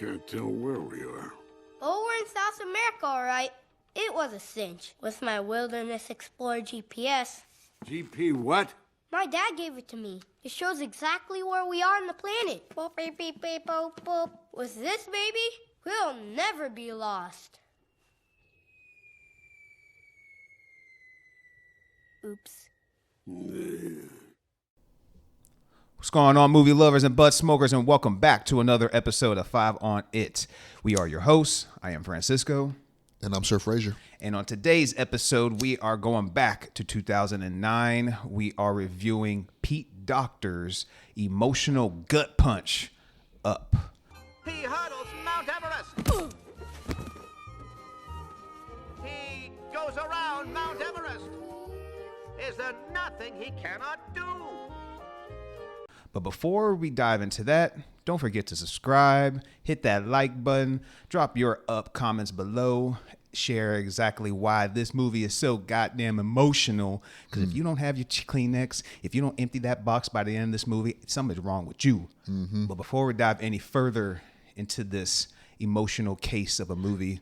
can't tell where we are. Oh, we're in South America, all right. It was a cinch with my Wilderness Explorer GPS. GP what? My dad gave it to me. It shows exactly where we are on the planet. Boop, beep, beep, beep, boop, boop. With this baby, we'll never be lost. Oops. What's going on, movie lovers and butt smokers, and welcome back to another episode of 5 on It. We are your hosts. I am Francisco. And I'm Sir Frazier. And on today's episode, we are going back to 2009. We are reviewing Pete Docter's emotional gut punch, Up. He hurdles Mount Everest. He goes around Mount Everest. Is there nothing he cannot do? But before we dive into that, don't forget to subscribe, hit that like button, drop your Up comments below, share exactly why this movie is so goddamn emotional. Because if you don't have your Kleenex, if you don't empty that box by the end of this movie, something's wrong with you. But before we dive any further into this emotional case of a movie,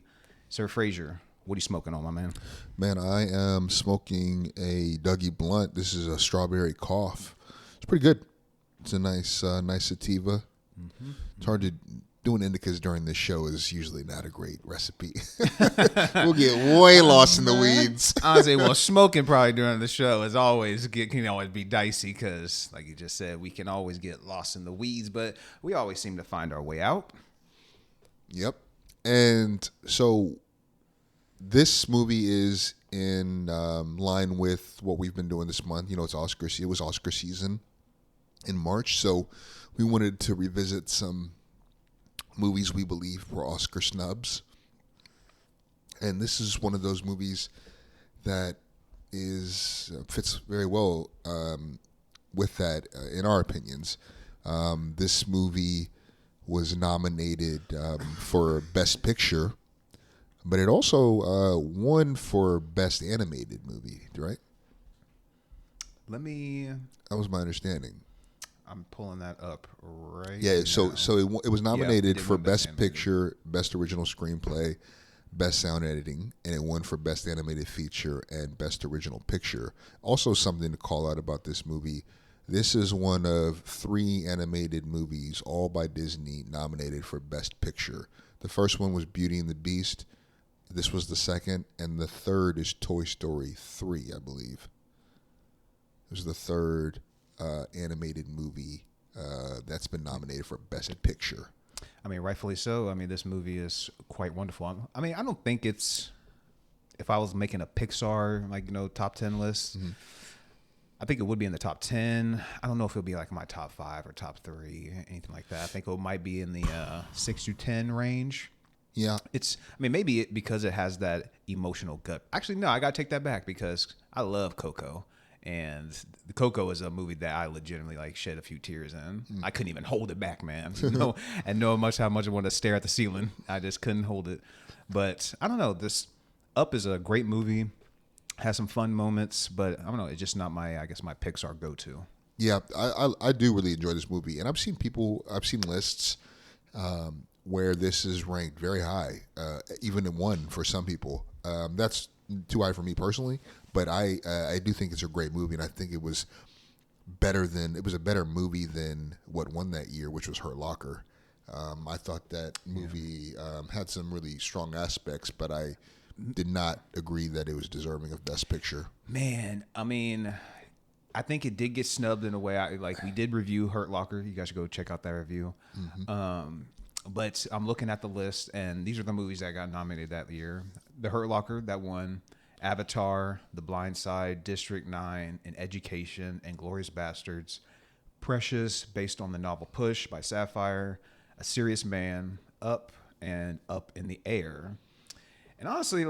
Sir Frazier, what are you smoking on, my man? Man, I am smoking a Dougie Blunt. This is a strawberry cough. It's pretty good. It's a nice sativa. It's hard to doing indicas during this show is usually not a great recipe. We'll get way lost in the weeds. Honestly, well, smoking probably during the show is always can always be dicey because, like you just said, we can always get lost in the weeds, but we always seem to find our way out. Yep. And so this movie is in line with what we've been doing this month. You know, it was Oscar season in March, so we wanted to revisit some movies we believe were Oscar snubs. And this is one of those movies that fits very well with that, in our opinions. This movie was nominated for Best Picture, but it also won for Best Animated Movie, right? That was my understanding. I'm pulling that up right Yeah, now. so it was nominated for Best Animated. Picture, Best Original Screenplay, Best Sound Editing, and it won for Best Animated Feature and Best Original Picture. Also, something to call out about this movie, this is one of 3 animated movies, all by Disney, nominated for Best Picture. The first one was Beauty and the Beast. This was the second, and the third is Toy Story 3, I believe. It was the third animated movie that's been nominated for Best Picture. I mean, rightfully so. I mean, this movie is quite wonderful. I mean, I don't think it's, if I was making a Pixar, top 10 list, I think it would be in the top 10. I don't know if it would be like my top 5 or top 3, anything like that. I think it might be in the 6 to 10 range. Yeah. Maybe because it has that emotional gut. Actually, no, I got to take that back because I love Coco. And the Coco is a movie that I legitimately shed a few tears in. I couldn't even hold it back, man. How much I wanted to stare at the ceiling. I just couldn't hold it. But I don't know. This Up is a great movie. Has some fun moments, but I don't know. It's just not my Pixar go-to. Yeah, I do really enjoy this movie, and I've seen lists where this is ranked very high, even in one for some people. That's too high for me personally, but I do think it's a great movie, and I think it was a better movie than what won that year, which was Hurt Locker. I thought that movie had some really strong aspects, but I did not agree that it was deserving of Best Picture. Man, I mean, I think it did get snubbed in a way. We did review Hurt Locker. You guys should go check out that review. But I'm looking at the list, and these are the movies that got nominated that year. The Hurt Locker, that won. Avatar, The Blind Side, District 9, and Education, and Glorious Bastards. Precious, based on the novel Push by Sapphire. A Serious Man, Up, and Up in the Air. And honestly,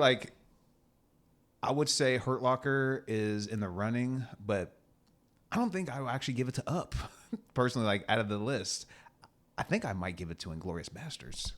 I would say Hurt Locker is in the running, but I don't think I would actually give it to Up. Personally, out of the list, I think I might give it to Inglourious Bastards.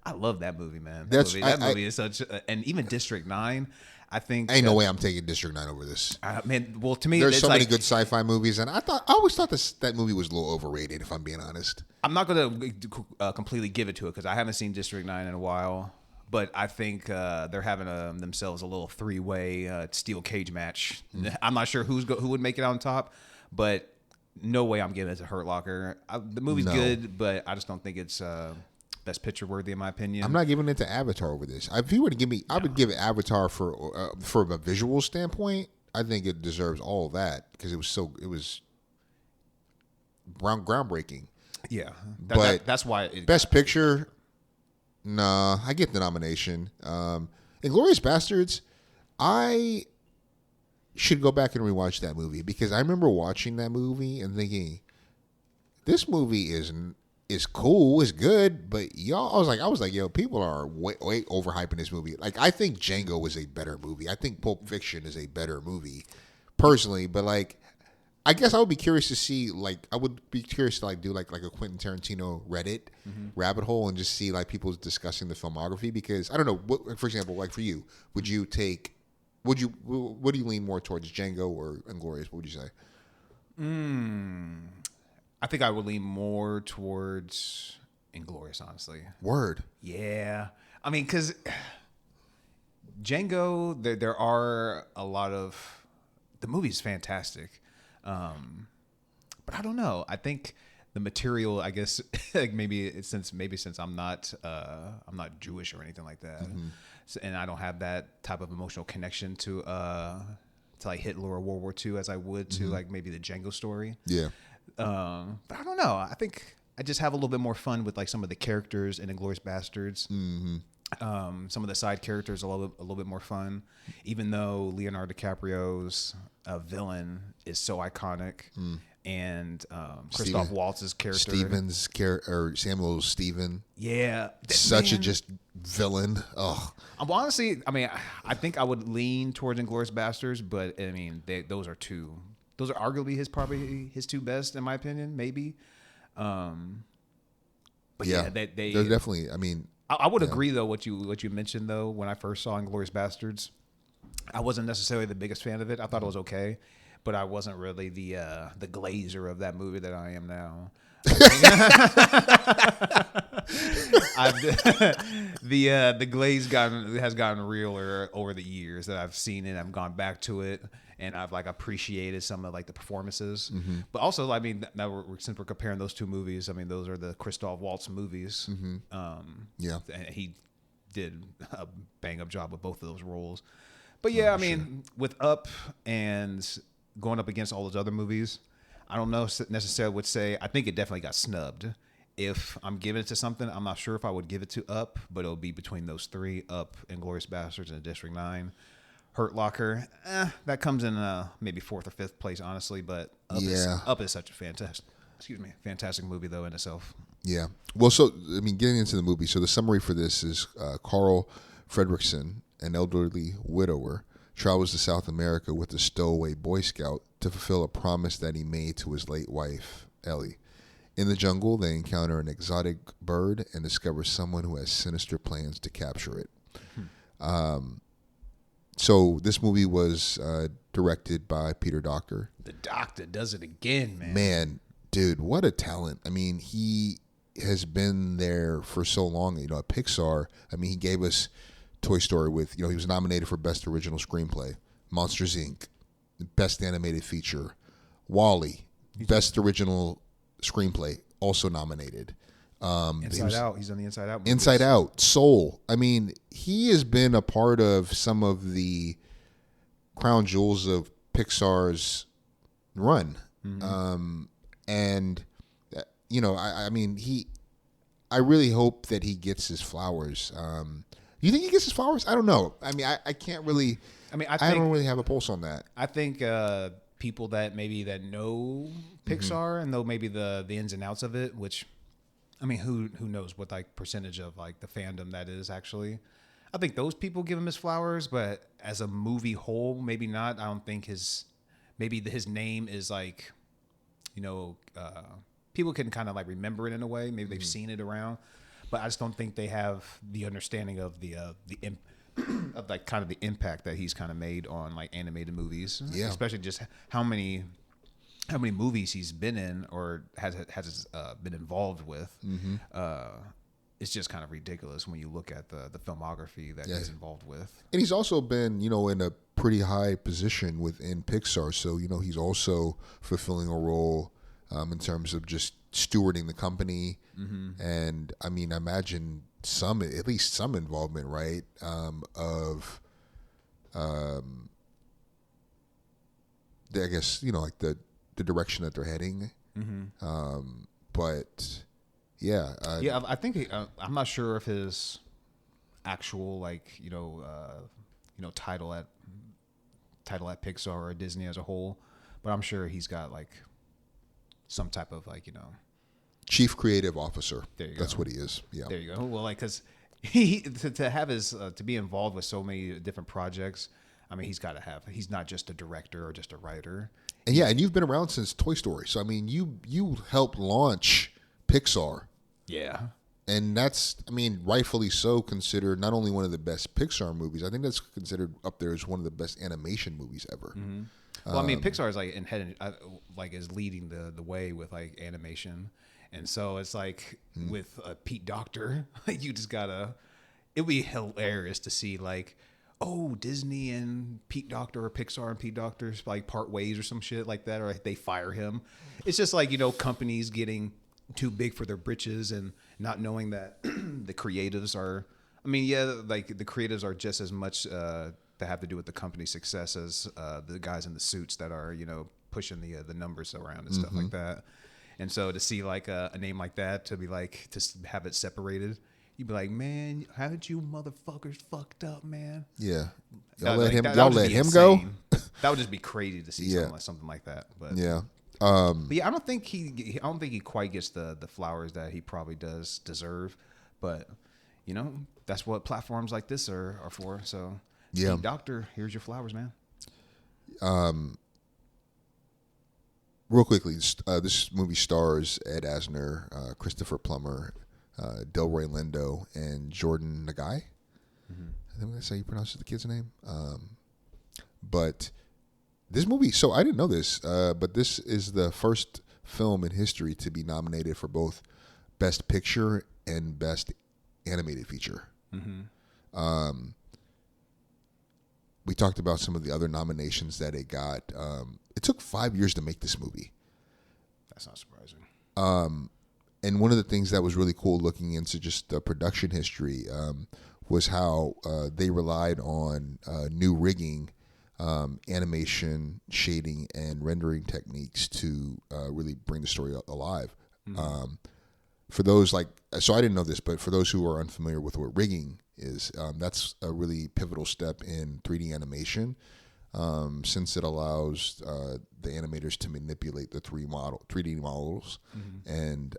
I love that movie, man. That movie is such, and even District 9. I think ain't no way I'm taking District 9 over this. Man, well, to me, There's it's so many like, good sci-fi movies, and I always thought that movie was a little overrated. If I'm being honest, I'm not going to completely give it to it because I haven't seen District 9 in a while. But I think they're having themselves a little three-way steel cage match. I'm not sure who would make it on top, but no way I'm giving it to Hurt Locker. The movie's good, but I just don't think it's Best Picture worthy in my opinion. I'm not giving it to Avatar over this. If you were to give me, I would give it Avatar for from a visual standpoint. I think it deserves all of that because it was groundbreaking. Yeah, But that's why Best Picture. Nah, I get the nomination. Inglourious Bastards, I should go back and rewatch that movie because I remember watching that movie and thinking, this movie is cool, it's good, but y'all, I was like, yo, people are way overhyping this movie. Like, I think Django is a better movie. I think Pulp Fiction is a better movie, personally. But like, I guess I would be curious to see, like, I would be curious to like do like a Quentin Tarantino Reddit rabbit hole and just see like people discussing the filmography because I don't know. What, for example, like for you, what do you lean more towards, Django or Inglourious? What would you say? I think I would lean more towards Inglourious, honestly. Word. Yeah, I mean, because Django, there are a lot of the movie's fantastic. But I don't know. I think the material, I guess, like maybe since I'm not Jewish or anything like that, and I don't have that type of emotional connection to like Hitler or World War II as I would to like maybe the Django story. Yeah. But I don't know. I think I just have a little bit more fun with like some of the characters in Inglourious Bastards. Some of the side characters a little bit more fun, even though Leonardo DiCaprio's villain is so iconic, and Christoph Waltz's character, or Samuel Steven, such a just villain. Oh, I'm honestly, I mean, I think I would lean towards Inglourious Bastards, but I mean, those are arguably probably his two best in my opinion, maybe. But yeah, they're definitely. I mean. I would agree though what you mentioned though when I first saw Inglourious Bastards, I wasn't necessarily the biggest fan of it. I thought it was okay, but I wasn't really the glazer of that movie that I am now. The glaze has gotten realer over the years that I've seen it. I've gone back to it, and I've like appreciated some of like the performances. But also, I mean, now since we're comparing those two movies, I mean, those are the Christoph Waltz movies. And he did a bang up job with both of those roles. But yeah, I mean, with Up and going up against all those other movies, I don't know necessarily would say, I think it definitely got snubbed. If I'm giving it to something, I'm not sure if I would give it to Up, but it'll be between those three, Up, Inglourious Bastards, and District 9. Hurt Locker, that comes in maybe fourth or fifth place, honestly, but Up is such a fantastic movie, though, in itself. Yeah. Well, so, I mean, getting into the movie, so the summary for this is Carl Fredrickson, an elderly widower, travels to South America with a stowaway Boy Scout to fulfill a promise that he made to his late wife, Ellie. In the jungle, they encounter an exotic bird and discover someone who has sinister plans to capture it. So this movie was directed by Peter Docter. The Doctor does it again, man. Man, dude, what a talent. I mean, he has been there for so long. You know, at Pixar, I mean, he gave us Toy Story with, you know, he was nominated for Best Original Screenplay. Monsters, Inc., Best Animated Feature. Wall-E, Best Original Screenplay, also nominated. Inside Out. He's on the Inside Out movies. Inside Out. Soul. I mean, he has been a part of some of the crown jewels of Pixar's run. And, you know, I mean, I really hope that he gets his flowers. You think he gets his flowers? I don't know. I mean, I can't really. I mean, I don't really have a pulse on that. I think people that know Pixar and know maybe the ins and outs of it, which, I mean, who knows what like percentage of like the fandom that is actually. I think those people give him his flowers, but as a movie whole, maybe not. I don't think his name is like, you know, people can kind of like remember it in a way. Maybe they've seen it around. but I just don't think they have the understanding of of like kind of the impact that he's kind of made on like animated movies. Yeah. Especially just how many movies he's been in or has been involved with. It's just kind of ridiculous when you look at the filmography that he's involved with. And he's also been, in a pretty high position within Pixar. So, he's also fulfilling a role in terms of just stewarding the company. And I mean, I imagine at least some involvement, right? Of, I guess, like the direction that they're heading. But yeah. I think I'm not sure if his actual title at Pixar or Disney as a whole, but I'm sure he's got like some type of Chief Creative Officer. There you go. That's what he is. Yeah. There you go. Well, like, cause he to have his to be involved with so many different projects. I mean, he's not just a director or just a writer. And and you've been around since Toy Story. So I mean, you helped launch Pixar. Yeah. And that's, I mean, rightfully so, considered not only one of the best Pixar movies, I think that's considered up there as one of the best animation movies ever. Well, I mean, Pixar is like is leading the way with like animation, and so it's like with Pete Docter, you just gotta. It'd be hilarious to see like, oh, Disney and Pete Docter or Pixar and Pete Docter's like part ways or some shit like that, or like they fire him. It's just like companies getting too big for their britches and not knowing that the creatives are. I mean, like the creatives are just as much to have to do with the company's success as the guys in the suits that are pushing the numbers around and stuff like that. And so to see like a name like that to be like to have it separated, you'd be like, man, haven't you motherfuckers fucked up, man? Yeah, Y'all let him go. go. That would just be crazy to see something like that. But yeah. But yeah, I don't think he quite gets the flowers that he probably does deserve. But that's what platforms like this are for. So yeah, hey, Doctor, here's your flowers, man. Real quickly, this movie stars Ed Asner, Christopher Plummer, Delroy Lindo, and Jordan Nagai. I think that's how you pronounce the kid's name. But this movie, so I didn't know this, but this is the first film in history to be nominated for both Best Picture and Best Animated Feature. We talked about some of the other nominations that it got. It took 5 years to make this movie. That's not surprising. And one of the things that was really cool looking into just the production history was how they relied on new rigging, animation, shading, and rendering techniques to really bring the story alive. For those so I didn't know this, but for those who are unfamiliar with what rigging is, that's a really pivotal step in 3D animation, since it allows the animators to manipulate the 3D models and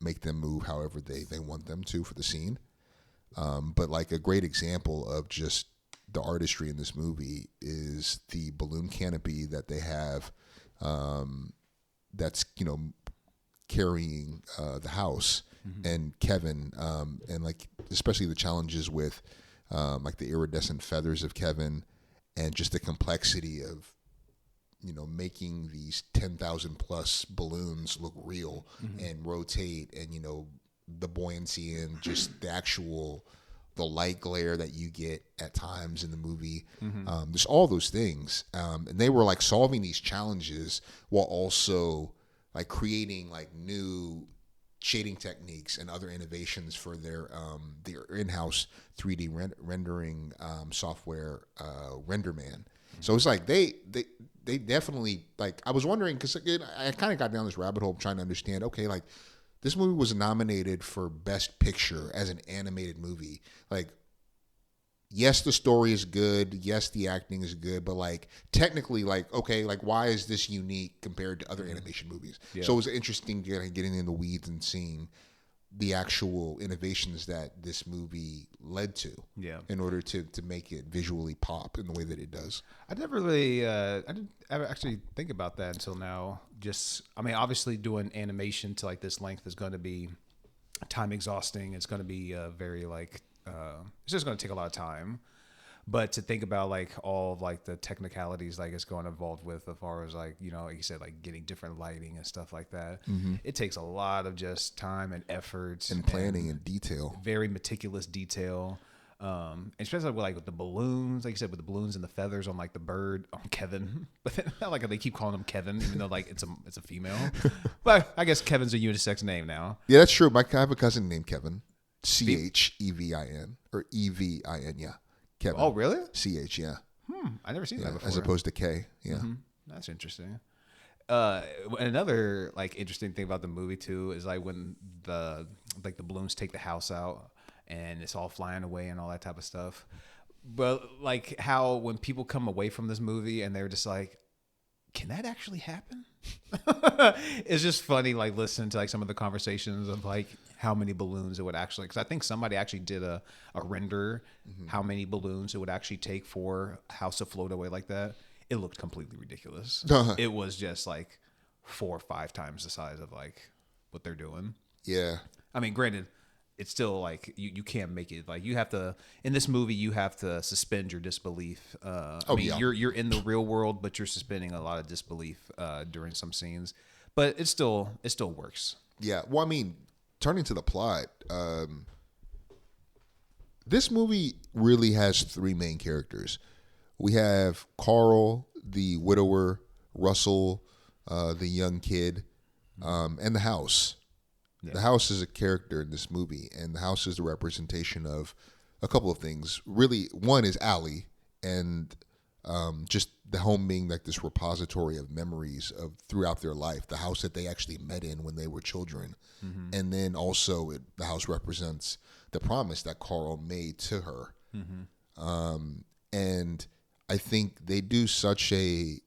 make them move however they want them to for the scene. But like a great example of just the artistry in this movie is the balloon canopy that they have that's carrying the house and Kevin, and like especially the challenges with like the iridescent feathers of Kevin and just the complexity of making these 10,000 plus balloons look real and rotate, and the buoyancy and just the light glare that you get at times in the movie. There's all those things, and they were like solving these challenges while also like creating like new shading techniques and other innovations for their in-house 3D rendering software, RenderMan. So it's like they definitely, like, I was wondering, because again, I kind of got down this rabbit hole trying to understand, okay, like this movie was nominated for Best Picture as an animated movie. Like, yes, the story is good. Yes, the acting is good. But, like, technically, like, okay, like, why is this unique compared to other animation movies? Yeah. So it was interesting getting in the weeds and seeing the actual innovations that this movie led to in order to make it visually pop in the way that it does. I never really, I didn't ever actually think about that until now. Just, I mean, obviously doing animation to like this length is going to be time exhausting. It's going to be very like it's just going to take a lot of time. But to think about like all of like the technicalities like it's going involved with as far as like, you know, like you said, like getting different lighting and stuff like that. It takes a lot of just time and effort and planning and detail. Very meticulous detail. And especially with like with the balloons, like you said, with the balloons and the feathers on like the bird on Kevin, but then I like how they keep calling him Kevin, even though like it's a female. But I guess Kevin's a unisex name now. Yeah, that's true. I have a cousin named Kevin, Chevin or Evin. Yeah, Kevin. Oh, really? Ch. Yeah. I never seen that before. As opposed to K. Yeah. That's interesting. Another like interesting thing about the movie too is like when the balloons take the house out. And it's all flying away and all that type of stuff. But like how when people come away from this movie and they're just like, can that actually happen? It's just funny, like listening to like some of the conversations of like how many balloons it would actually, because I think somebody actually did a render how many balloons it would actually take for a house to float away like that. It looked completely ridiculous. It was just like 4 or 5 times the size of like what they're doing. Yeah. I mean, granted, it's still like you can't make it like you have to in this movie you have to suspend your disbelief. You're in the real world, but you're suspending a lot of disbelief during some scenes. But it still works. Yeah. Well, I mean, turning to the plot, this movie really has 3 main characters. We have Carl, the widower, Russell, the young kid, and the house. Yeah. The house is a character in this movie, and the house is the representation of a couple of things. Really, one is Allie, and just the home being like this repository of memories of throughout their life, the house that they actually met in when they were children. And then also the house represents the promise that Carl made to her. And I think they do such a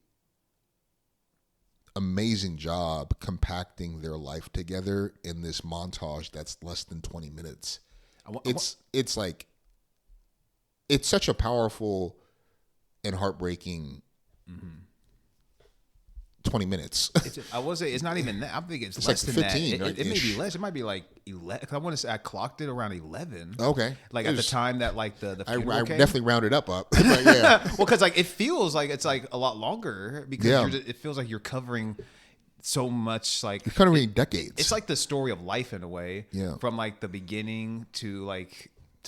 amazing job compacting their life together in this montage that's less than 20 minutes. It's like it's such a powerful and heartbreaking 20 minutes. I will say it's not even that. I think it's less like than 15. That. It may be less. It might be like 11. I want to say I clocked it around 11. Okay. Like at the time that like the I funeral came. definitely rounded up. But yeah. Well, because like it feels like it's like a lot longer because it feels like you're covering so much like you're covering decades. It's like the story of life in a way. Yeah. From like the beginning to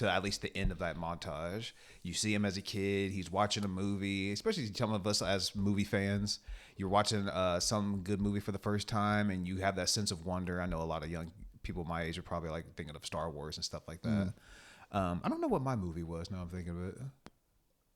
at least the end of that montage. You see him as a kid. He's watching a movie, especially some of us as movie fans. You're watching some good movie for the first time, and you have that sense of wonder. I know a lot of young people my age are probably like thinking of Star Wars and stuff like that. I don't know what my movie was. Now I'm thinking of it.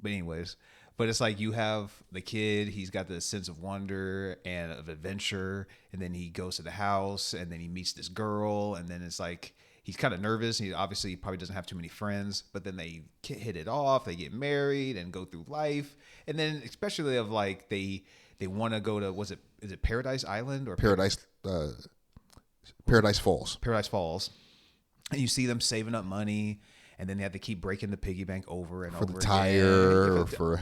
But anyways, it's like you have the kid. He's got this sense of wonder and of adventure, and then he goes to the house, and then he meets this girl, and then it's like he's kind of nervous. He obviously probably doesn't have too many friends, but then they hit it off. They get married and go through life, and then especially of like they want to go to is it Paradise Island or Paradise Falls. Paradise Falls, and you see them saving up money. And then they have to keep breaking the piggy bank over and for over the tire again. or for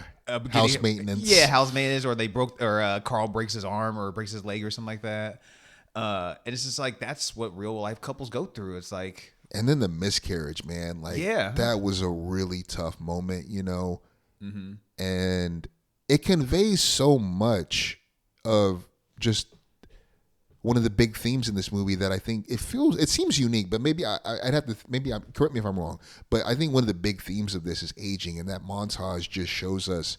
house maintenance. Yeah, house maintenance, or Carl breaks his arm or breaks his leg or something like that. And it's just like that's what real life couples go through. It's like, and then the miscarriage, man. Like, that was a really tough moment, you know. And it conveys so much of just one of the big themes in this movie that I think it seems unique, but maybe I'd have to correct me if I'm wrong. But I think one of the big themes of this is aging, and that montage just shows us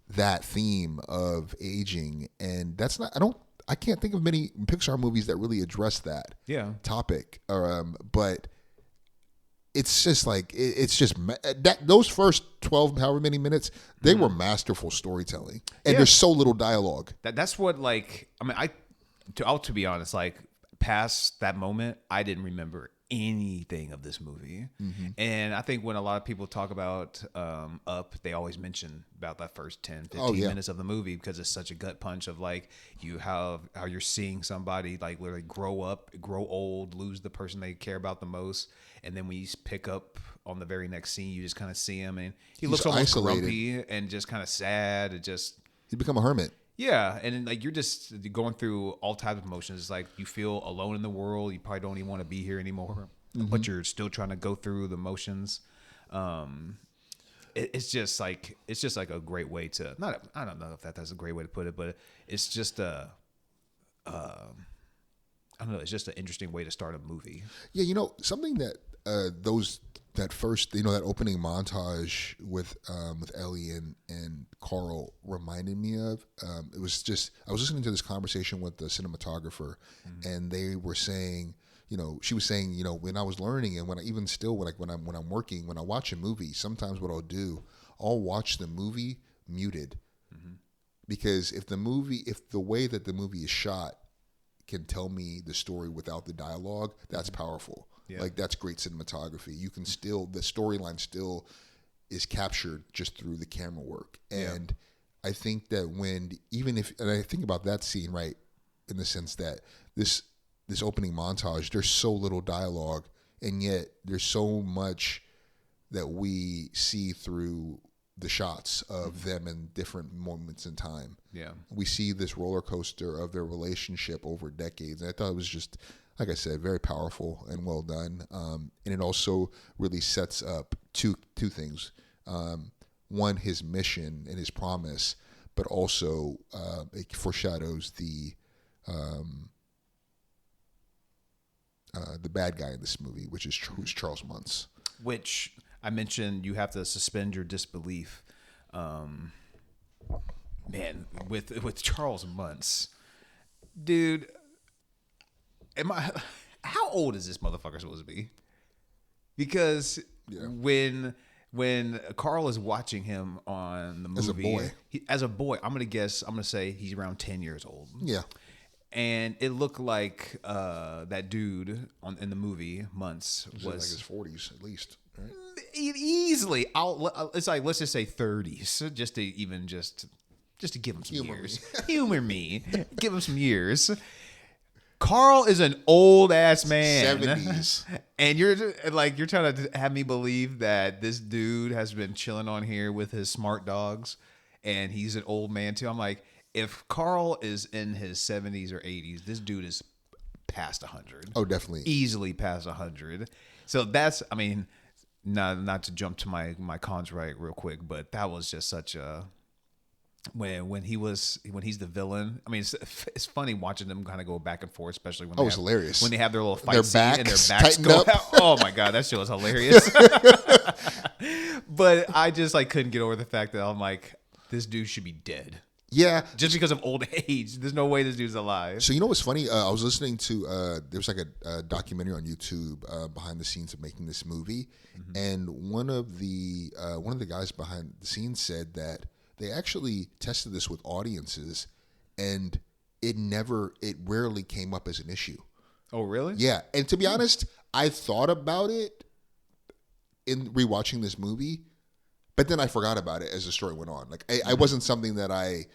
that theme of aging, and that's not I can't think of many Pixar movies that really address that topic. But it's just like those first 12 however many minutes, they were masterful storytelling, and there's so little dialogue. That's what to be honest, like past that moment, I didn't remember anything of this movie. And I think when a lot of people talk about Up, they always mention about that first 10, 15 minutes of the movie because it's such a gut punch of like how you're seeing somebody like literally grow up, grow old, lose the person they care about the most. And then when you pick up on the very next scene, you just kind of see him and he looks almost isolated. grumpy and just kind of sad. He's become a hermit. Yeah, and then, like you're just going through all types of emotions. It's like you feel alone in the world. You probably don't even want to be here anymore, but you're still trying to go through the motions. It's just like a great way to not. I don't know if that's a great way to put it, but it's just I don't know. It's just an interesting way to start a movie. Yeah, something that that first, that opening montage with Ellie and Carl reminded me of. It was just, I was listening to this conversation with the cinematographer, and they were saying, she was saying, when I was learning, and when I'm working, when I watch a movie, sometimes what I'll do, I'll watch the movie muted, because if the way that the movie is shot can tell me the story without the dialogue, that's powerful. Yeah. Like, that's great cinematography. You can still, the storyline still is captured just through the camera work. And I think that and I think about that scene, right, in the sense that this opening montage, there's so little dialogue, and yet there's so much that we see through the shots of them in different moments in time. Yeah. We see this roller coaster of their relationship over decades. And I thought it was just, like I said, very powerful and well done. And it also really sets up two things. One, his mission and his promise, but also it foreshadows the bad guy in this movie, who's Charles Muntz. Which I mentioned, you have to suspend your disbelief. Man, with Charles Muntz, dude. How old is this motherfucker supposed to be? Because when Carl is watching him on the movie, as a boy, I'm gonna say he's around 10 years old. Yeah. And it looked like that dude in the movie, Muntz, was like his 40s at least, right? Easily. It's like, let's just say 30s, just to give him some years. Humor me. Give him some years. Carl is an old ass man. 70s. And you're trying to have me believe that this dude has been chilling on here with his smart dogs, and he's an old man too. I'm like, if Carl is in his 70s or 80s, this dude is past 100. Oh, definitely. Easily past 100. So that's, I mean, not to jump to my cons right real quick, but that was just such a, when he's the villain. I mean, it's funny watching them kind of go back and forth, especially when it's hilarious when they have their little fight scene and their backs go out. Oh my god, that shit was hilarious. But I just couldn't get over the fact that I'm like, this dude should be dead. Yeah, just because of old age. There's no way this dude's alive. So what's funny? I was listening to there was a documentary on YouTube behind the scenes of making this movie, and one of the guys behind the scenes said that they actually tested this with audiences, and it rarely came up as an issue. Oh, really? Yeah, and to be honest, I thought about it in rewatching this movie, but then I forgot about it as the story went on. Like, I wasn't something that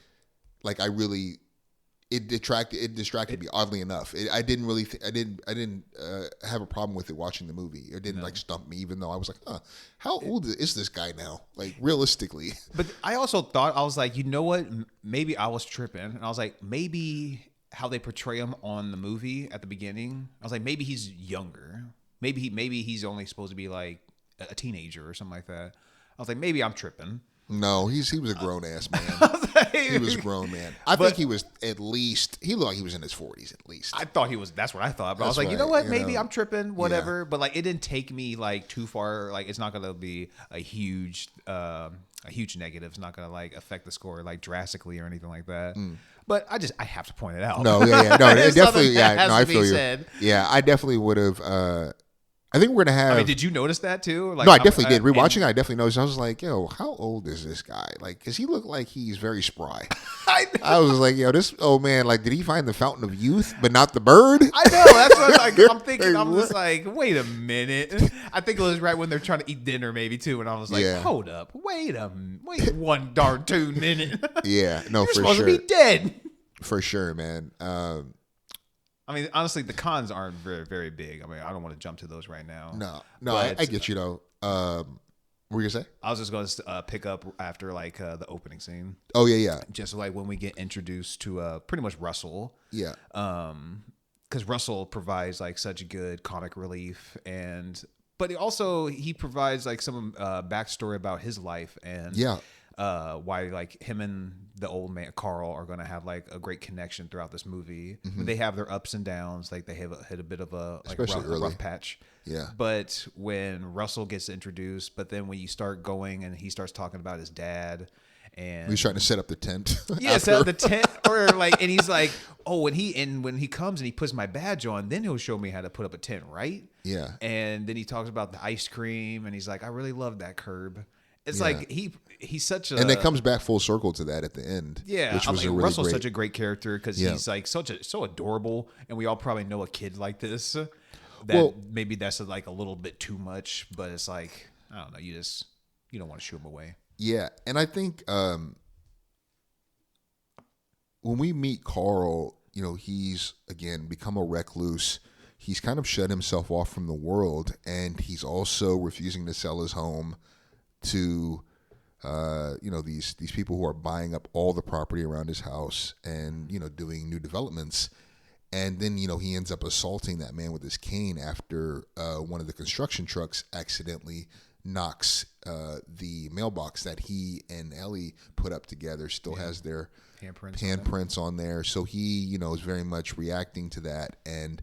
it distracted me, oddly enough. I didn't really have a problem with it watching the movie. It didn't stump me, even though I was like, how old is this guy now? Like, realistically. But I also thought, I was like, you know what? Maybe I was tripping. And I was like, maybe how they portray him on the movie at the beginning, I was like, maybe he's younger. Maybe he's only supposed to be like a teenager or something like that. I was like, maybe I'm tripping. No, he was a grown ass man. He was a grown man. I think he was he looked like he was in his 40s at least. I thought he was. That's what I thought. But I was like, you know what? Maybe I'm tripping. Whatever. Yeah. But it didn't take me too far. It's not gonna be a huge negative. It's not gonna affect the score drastically or anything like that. But I have to point it out. No, yeah. No, it definitely. Yeah, no, I feel you. Yeah, I definitely would have. I think we're going to have... I mean, did you notice that too? No, I definitely did. Rewatching it, I definitely noticed. I was like, yo, how old is this guy? Because he looked like he's very spry. I was like, yo, this old man, did he find the fountain of youth, but not the bird? I know. That's what I'm thinking. I'm just like, wait a minute. I think it was right when they're trying to eat dinner maybe too, and I was like, hold up. Wait one darn 2 minutes. Yeah, no, You're for sure. You're supposed to be dead. For sure, man. I mean, honestly, the cons aren't very, very big. I mean, I don't want to jump to those right now. No, I get you though. What were you gonna say? I was just going to pick up after like the opening scene. Oh yeah. Just like when we get introduced to pretty much Russell. Yeah. Because Russell provides like such good comic relief, but he provides like some backstory about his life and why like him and the old man Carl are going to have like a great connection throughout this movie. They have their ups and downs, like they have hit a bit of a like rough patch. Yeah. But when Russell gets introduced, but then when you start going and he starts talking about his dad. And he's trying to set up the tent. Yeah, set up the tent, or like, and he's like, "Oh, when he comes and he puts my badge on, then he'll show me how to put up a tent, right?" Yeah. And then he talks about the ice cream, and he's like, "I really love that curb." It's like he's such a, and it comes back full circle to that at the end. Yeah, which was a really Russell's great, such a great character because he's like so adorable, and we all probably know a kid like this. Maybe that's like a little bit too much, but it's like I don't know, you don't want to shoo him away. Yeah, and I think when we meet Carl, he's, again, become a recluse. He's kind of shut himself off from the world, and he's also refusing to sell his home to, these people who are buying up all the property around his house and, doing new developments. And then, he ends up assaulting that man with his cane after one of the construction trucks accidentally knocks the mailbox that he and Ellie put up together, still has their handprints on there. So he, is very much reacting to that, and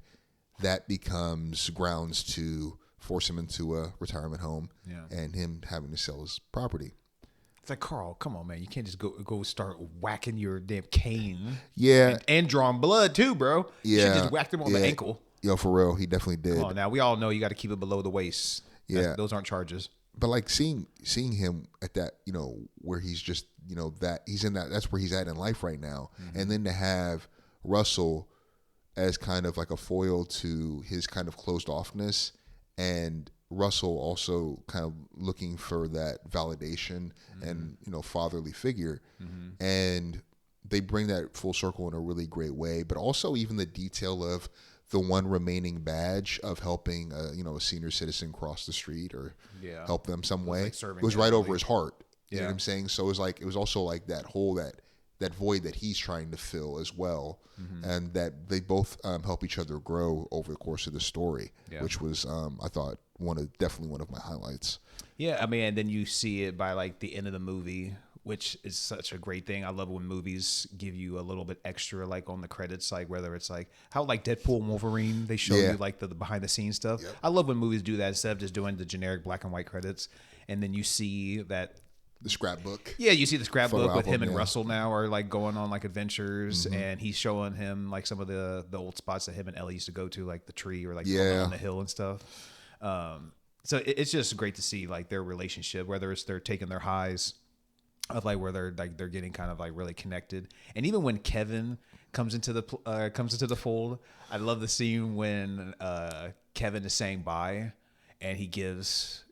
that becomes grounds to force him into a retirement home and him having to sell his property. It's like, Carl, come on, man. You can't just go start whacking your damn cane. Yeah. And drawing blood too, bro. You should just whacked him on the ankle. Yo, for real, he definitely did. Come on, now we all know you got to keep it below the waist. Those aren't charges. But like seeing him at that, where he's just, that he's in that's where he's at in life right now. Mm-hmm. And then to have Russell as kind of like a foil to his kind of closed offness, and Russell also kind of looking for that validation and, fatherly figure. Mm-hmm. And they bring that full circle in a really great way. But also even the detail of the one remaining badge of helping, a senior citizen cross the street or help them some way. Like it was right over his heart. You know what I'm saying? So it was also like that hole, that void that he's trying to fill as well. Mm-hmm. And that they both help each other grow over the course of the story, which was, I thought, definitely one of my highlights. Yeah, I mean, and then you see it by like the end of the movie, which is such a great thing. I love when movies give you a little bit extra, like on the credits, like whether it's like how like Deadpool and Wolverine, they show you like the behind the scenes stuff. Yep. I love when movies do that instead of just doing the generic black and white credits. And then you see that the scrapbook. Yeah, you see the scrapbook with him and Russell now are like going on like adventures, and he's showing him like some of the old spots that him and Ellie used to go to, like the tree or like on the hill and stuff. So it's just great to see like their relationship, whether it's they're taking their highs of like where they're getting kind of like really connected. And even when Kevin comes into the fold, I love the scene when Kevin is saying bye, and he gives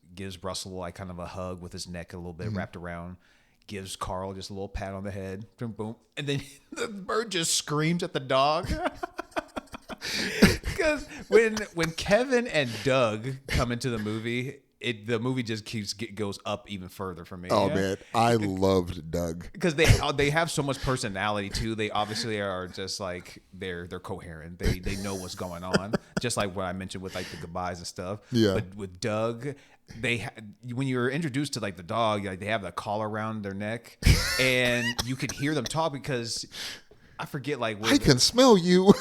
Russell like kind of a hug with his neck a little bit wrapped around, gives Carl just a little pat on the head, boom, boom, and then the bird just screams at the dog. Because when Kevin and Doug come into the movie, the movie just goes up even further for me. Oh man, I loved Doug because they have so much personality too. They obviously are just like they're coherent. They know what's going on. Just like what I mentioned with like the goodbyes and stuff. Yeah. But with Doug, when you're introduced to like the dog, like they have the collar around their neck, and you can hear them talk because I forget like I can smell you.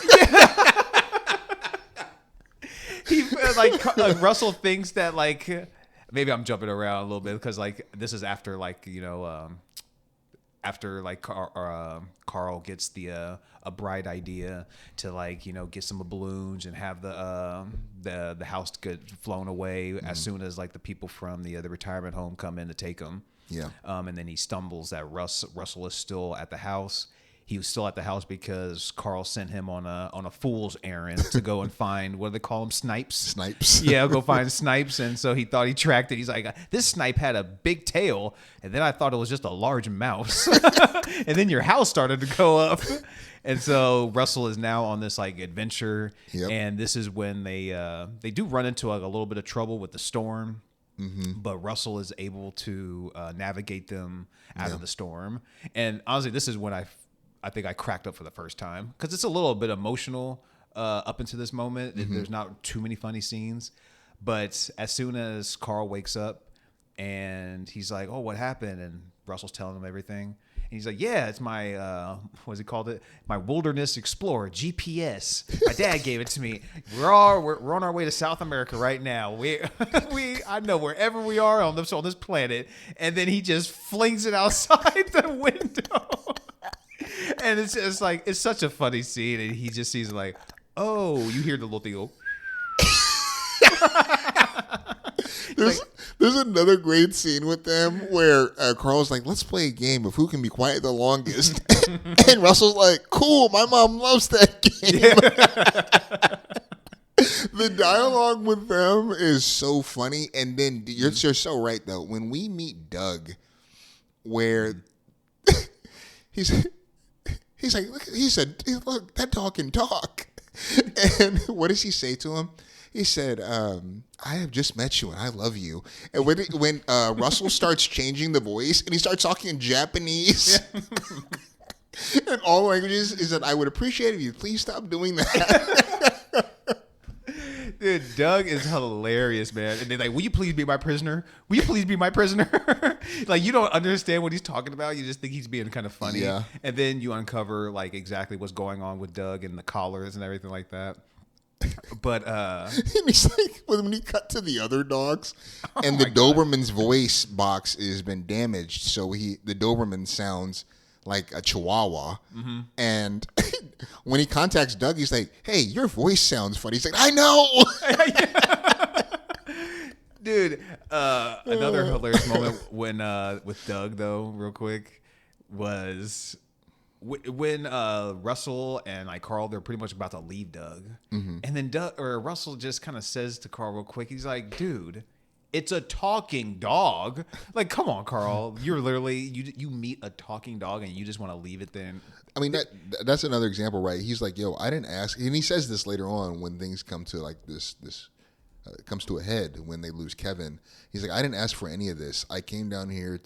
He like Russell thinks that like maybe I'm jumping around a little bit because like this is after like after like Carl gets the a bright idea to like get some balloons and have the house get flown away as soon as like the people from the retirement home come in to take him. Yeah. And then he stumbles that Russell is still at the house. He was still at the house because Carl sent him on a fool's errand to go and find, what do they call them? Snipes? Snipes. Yeah, go find snipes. And so he thought he tracked it. He's like, this snipe had a big tail. And then I thought it was just a large mouse. And then your house started to go up. And so Russell is now on this like adventure. Yep. And this is when they do run into like a little bit of trouble with the storm. but Russell is able to navigate them out of the storm. And honestly, this is when I think I cracked up for the first time, because it's a little bit emotional up until this moment. There's not too many funny scenes, but as soon as Carl wakes up and he's like, "Oh, what happened?" and Russell's telling him everything. And he's like, "Yeah, it's my what's he called it? My Wilderness Explorer GPS. My dad gave it to me. We're on our way to South America right now. I know wherever we are on this planet." And then he just flings it outside the window. And it's just like, it's such a funny scene, and he just sees like, "Oh," you hear the little thing go. There's another great scene with them where Carl's like, "Let's play a game of who can be quiet the longest." And Russell's like, "Cool, my mom loves that game." The dialogue with them is so funny. And then you're so right, though. When we meet Doug, where he's like, he said, "Look, that dog can talk." And what does he say to him? He said, "I have just met you and I love you." And when Russell starts changing the voice and he starts talking in Japanese and all languages, is that, "I would appreciate it if you please stop doing that." Dude, Doug is hilarious, man. And they're like, "Will you please be my prisoner? Will you please be my prisoner?" Like, you don't understand what he's talking about. You just think he's being kind of funny. Yeah. And then you uncover like exactly what's going on with Doug and the collars and everything like that. But And he's like, when he cut to the other dogs, and the Doberman's voice box has been damaged, so the Doberman sounds like a Chihuahua. And when he contacts Doug, he's like, "Hey, your voice sounds funny." He's like, "I know." Dude, another hilarious moment when with Doug, though, real quick, was when Russell and like Carl, they're pretty much about to leave Doug, and then Russell just kind of says to Carl real quick, he's like, "Dude, it's a talking dog." Like, come on, Carl, you're literally you meet a talking dog and you just want to leave it there. I mean, that's another example, right? He's like, "Yo, I didn't ask," and he says this later on when things come to like this comes to a head when they lose Kevin. He's like, "I didn't ask for any of this. I came down here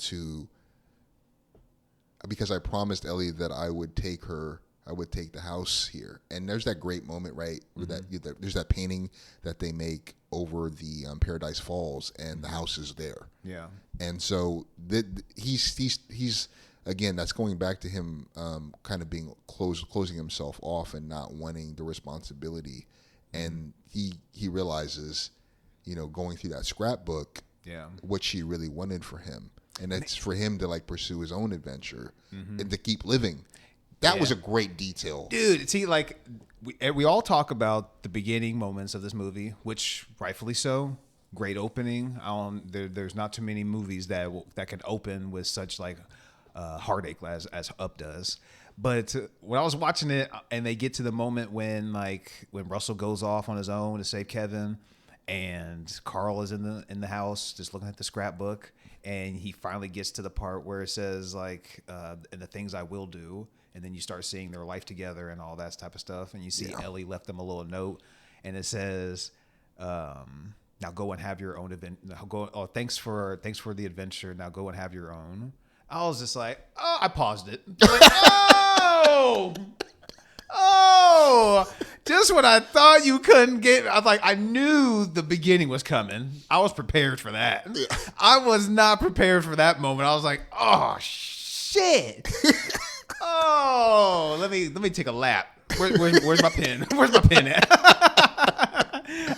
because I promised Ellie that I would take the house here." And there's that great moment, right? Where there's that painting that they make over the Paradise Falls, and the house is there. Yeah. And so he's again, that's going back to him kind of being closing himself off and not wanting the responsibility. And he realizes, going through that scrapbook, what she really wanted for him. And it's for him to like pursue his own adventure and to keep living. That was a great detail. Dude, see, like, we all talk about the beginning moments of this movie, which rightfully so. Great opening. There's not too many movies that can open with such like heartache as Up does. But when I was watching it and they get to the moment when Russell goes off on his own to save Kevin, and Carl is in the house just looking at the scrapbook, and he finally gets to the part where it says like and the things I will do, and then you start seeing their life together and all that type of stuff, and you see Ellie left them a little note, and it says, "Now go and have your own event. Thanks for the adventure. Now go and have your own." I was just like, oh, I paused it. Like, oh, just when I thought you couldn't get, I was like, I knew the beginning was coming. I was prepared for that. I was not prepared for that moment. I was like, oh shit. Oh, let me take a lap. Where's my pen? Where's my pen at?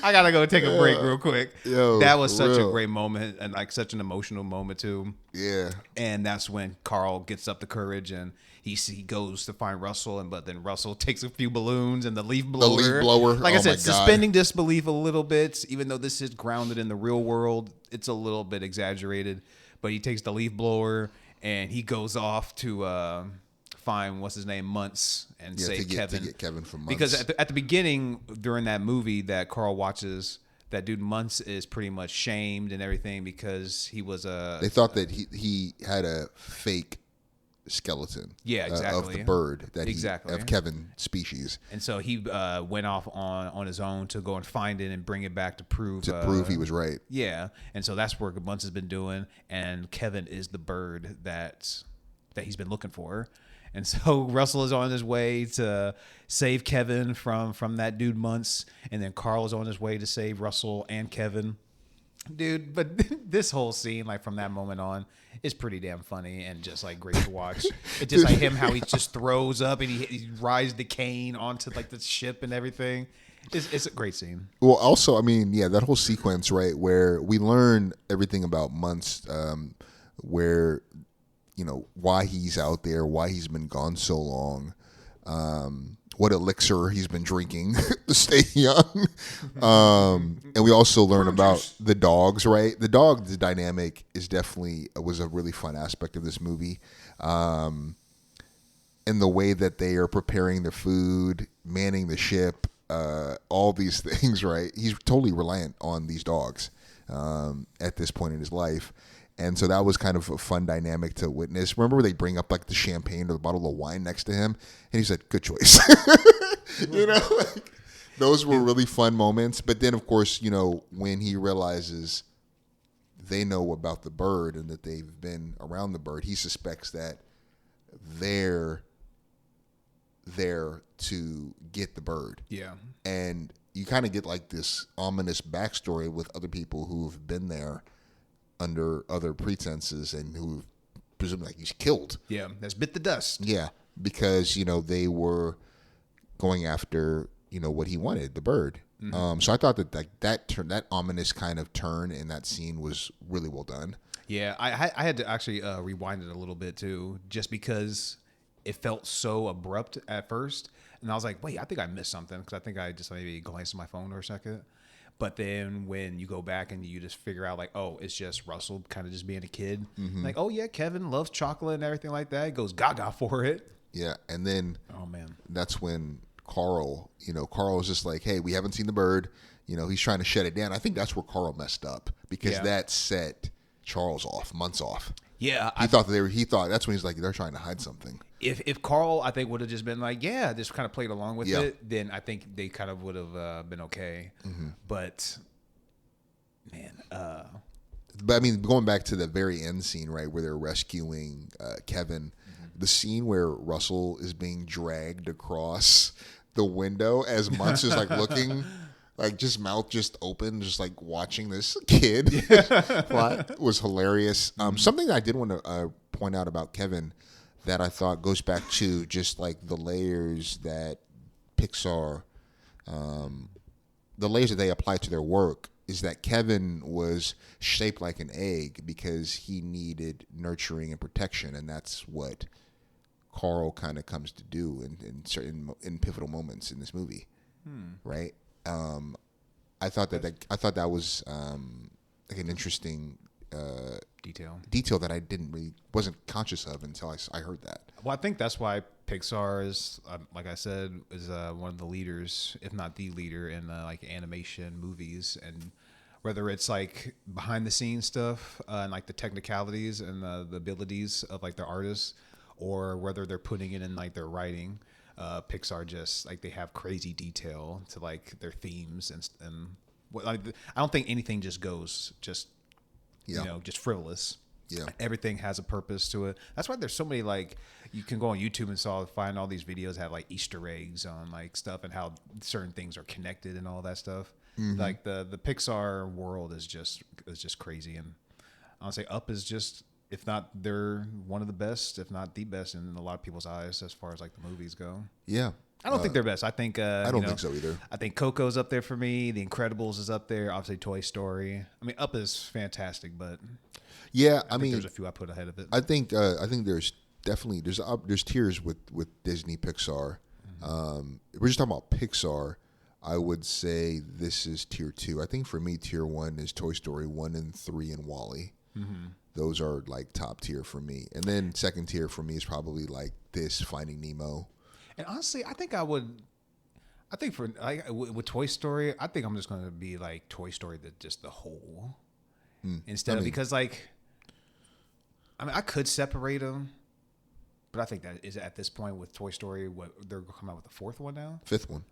I gotta go take a break real quick. That was such a great moment, and like such an emotional moment too. Yeah. And that's when Carl gets up the courage and he goes to find Russell, but then Russell takes a few balloons and the leaf blower. Like I said, suspending disbelief a little bit, even though this is grounded in the real world, it's a little bit exaggerated. But he takes the leaf blower and he goes off to find what's his name, Muntz, and save Kevin. To get Kevin from Muntz. Because at the beginning, during that movie that Carl watches, that dude Muntz is pretty much shamed and everything because he was a. They thought that he had a fake skeleton. Yeah, exactly. Of the bird that exactly of Kevin species. And so he went off on his own to go and find it and bring it back to prove He was right. Yeah, and so that's what Bunce has been doing, and Kevin is the bird that he's been looking for. And so Russell is on his way to save Kevin from that dude Muntz, and then Carl is on his way to save Russell and Kevin. Dude, but this whole scene, like from that moment on, is pretty damn funny and just like great to watch. It's just like him, how he just throws up and he rides the cane onto like the ship and everything. It's a great scene. Well, also, I mean, yeah, that whole sequence, right, where we learn everything about Muntz, where, you know, why he's out there, why he's been gone so long, what elixir he's been drinking to stay young. And we also learn about the dogs, right? The dynamic is was a really fun aspect of this movie. And the way that they are preparing their food, manning the ship, all these things, right? He's totally reliant on these dogs at this point in his life. And so that was kind of a fun dynamic to witness. Remember where they bring up like the champagne or the bottle of wine next to him? And he said, good choice. You know, like, those were really fun moments. But then, of course, you know, when he realizes they know about the bird and that they've been around the bird, he suspects that they're there to get the bird. Yeah. And you kind of get like this ominous backstory with other people who've been there under other pretenses and who presumably like he's killed. Yeah, that's bit the dust. Yeah, because, you know, they were going after, you know, what he wanted, the bird. Mm-hmm. So I thought that that ominous kind of turn in that scene was really well done. Yeah, I had to actually rewind it a little bit too, just because it felt so abrupt at first. And I was like, wait, I think I missed something, because I think I just maybe glanced at my phone for a second. But then when you go back and you just figure out, like, oh, it's just Russell kind of just being a kid. Mm-hmm. Like, oh, yeah, Kevin loves chocolate and everything like that. He goes gaga for it. Yeah, and then oh man, that's when Carl was just like, hey, we haven't seen the bird. You know, he's trying to shut it down. I think that's where Carl messed up, because that set Charles off, Muntz off. Yeah, he thought that's when he's like, they're trying to hide something. If Carl, I think, would have just been like, yeah, just kind of played along with it, then I think they kind of would have been okay. Mm-hmm. But man, but I mean, going back to the very end scene, right, where they're rescuing Kevin, the scene where Russell is being dragged across the window as Muntz is like looking. Like, just mouth just open, just like watching this kid was hilarious. Something that I did want to point out about Kevin that I thought goes back to just like the layers that Pixar, the layers that they apply to their work, is that Kevin was shaped like an egg because he needed nurturing and protection, and that's what Carl kind of comes to do in certain pivotal moments in this movie, right? I thought that was like an interesting detail that I wasn't conscious of until I heard that. Well, I think that's why Pixar is, like I said, is one of the leaders, if not the leader, in like animation movies, and whether it's like behind the scenes stuff and like the technicalities and the abilities of like their artists, or whether they're putting it in like their writing. Pixar just like they have crazy detail to like their themes and like, I don't think anything just goes just just frivolous. Yeah, everything has a purpose to it. That's why there's so many, like, you can go on YouTube and find all these videos that have like Easter eggs on like stuff and how certain things are connected and all that stuff. Mm-hmm. Like the Pixar world is just crazy, and I'll say Up is just, if not, they're one of the best, if not the best in a lot of people's eyes as far as like the movies go. Yeah. I don't think they're best. I think I don't think so either. I think Coco's up there for me. The Incredibles is up there. Obviously, Toy Story. I mean, Up is fantastic, but yeah, I mean, there's a few I put ahead of it. I think there's definitely there's tiers with Disney, Pixar. Mm-hmm. If we're just talking about Pixar, I would say this is tier 2. I think for me, tier 1 is Toy Story 1 and 3 and WALL-E. Mm-hmm. Those are like top tier for me, and then second tier for me is probably like this, Finding Nemo. And honestly, I think for with Toy Story, I think I'm just going to be like Toy Story, just the whole, instead of, because like, I mean, I could separate them, But I think that is at this point with Toy Story, what they're coming out with the fourth one now. Fifth one.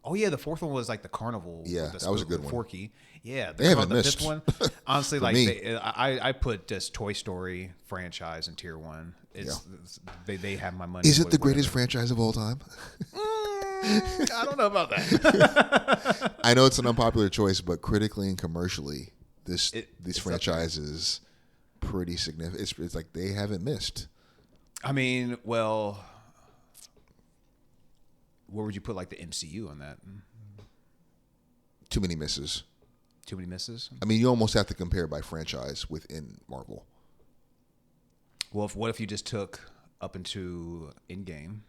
Oh yeah, the fourth one was like the carnival. Yeah, that was a good one. Forky. Yeah, They haven't the missed. fifth one. Honestly, like me. I put this Toy Story franchise in tier 1. They have my money. Is it the greatest franchise of all time? I don't know about that. I know it's an unpopular choice, but critically and commercially, this franchise is pretty significant. It's like they haven't missed. I mean, well, where would you put like the MCU on that? Too many misses. Too many misses? I mean, you almost have to compare by franchise within Marvel. Well, what if you just took up into Endgame?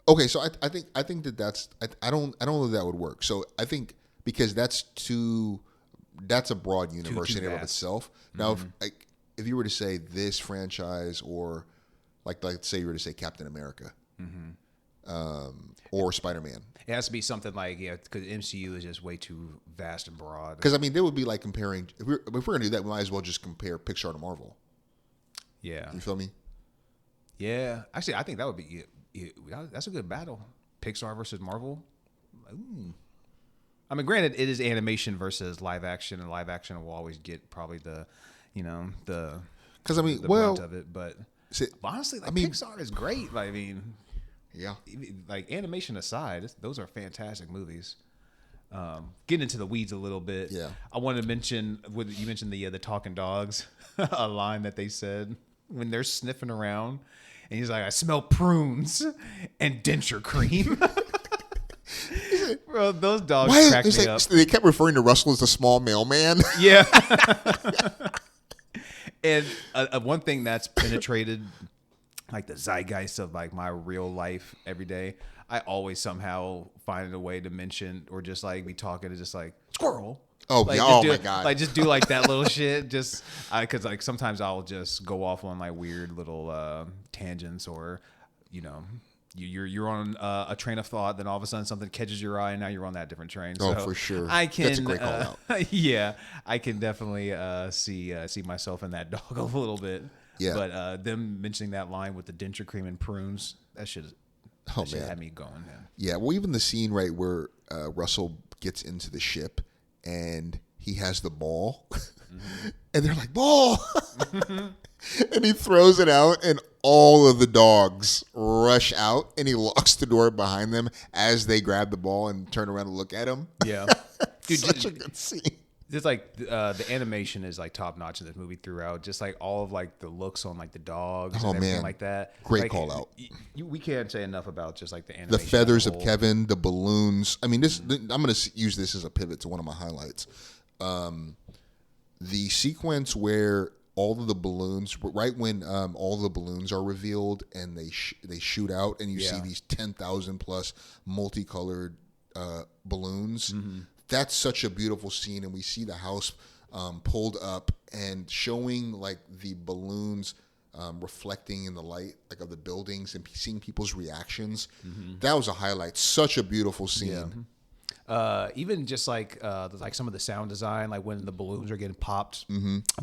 Okay, so I think that's I don't know that would work. So I think because that's a broad universe Too in and of vast. itself. Now, if you were to say this franchise, or like say you were to say Captain America, or Spider-Man, It has to be something like, because MCU is just way too vast and broad. because I mean, they would be like comparing. If we're gonna do that, we might as well just compare Pixar to Marvel. Yeah. You feel me? Yeah. Actually, I think that would be, that's a good battle. Pixar versus Marvel. Ooh. I mean, granted, it is animation versus live action, and live action will always get probably the Because I mean, the well, brunt of it. But see, honestly, like, I mean- Pixar is great. Like, I mean, yeah. like animation aside, those are fantastic movies. Getting into the weeds a little bit. Yeah. I wanted to mention, you mentioned the talking dogs, a line that they said when they're sniffing around, and he's like, "I smell prunes and denture cream." Bro, those dogs crack me up. They kept referring to Russell as the small mailman. Yeah. And one thing that's penetrated like the zeitgeist of like my real life every day, I always somehow find a way to mention or just like be talking to just like squirrel. Oh, Like, yeah. just Oh, do- my God. Like just do like that little shit. Just because like sometimes I'll just go off on like weird little tangents, or you're on a train of thought, then all of a sudden something catches your eye, and now you're on that different train. Oh, So for sure. I can. That's a great call out. Yeah, I can definitely see myself in that dog a little bit. Yeah. But them mentioning that line with the denture cream and prunes, that shit Man. had me going, man. Yeah, well, even the scene right where Russell gets into the ship and he has the ball, and they're like, "Ball!" And he throws it out, and all of the dogs rush out, and he locks the door behind them as they grab the ball and turn around and look at him. Yeah. Dude, Such a good scene. Just like the animation is like top notch in this movie throughout. Just like all of like the looks on like the dogs Oh, and everything man. like that. Great Like, call out. We can't say enough about just like the animation. The feathers as a of whole. Kevin, the balloons. I mean, I'm going to use this as a pivot to one of my highlights. The sequence where all of the balloons, right when all the balloons are revealed and they shoot out, and you see these 10,000 plus multicolored balloons. That's such a beautiful scene, and we see the house pulled up and showing like the balloons reflecting in the light like of the buildings and seeing people's reactions. That was a highlight. Such a beautiful scene. Even just like some of the sound design, like when the balloons are getting popped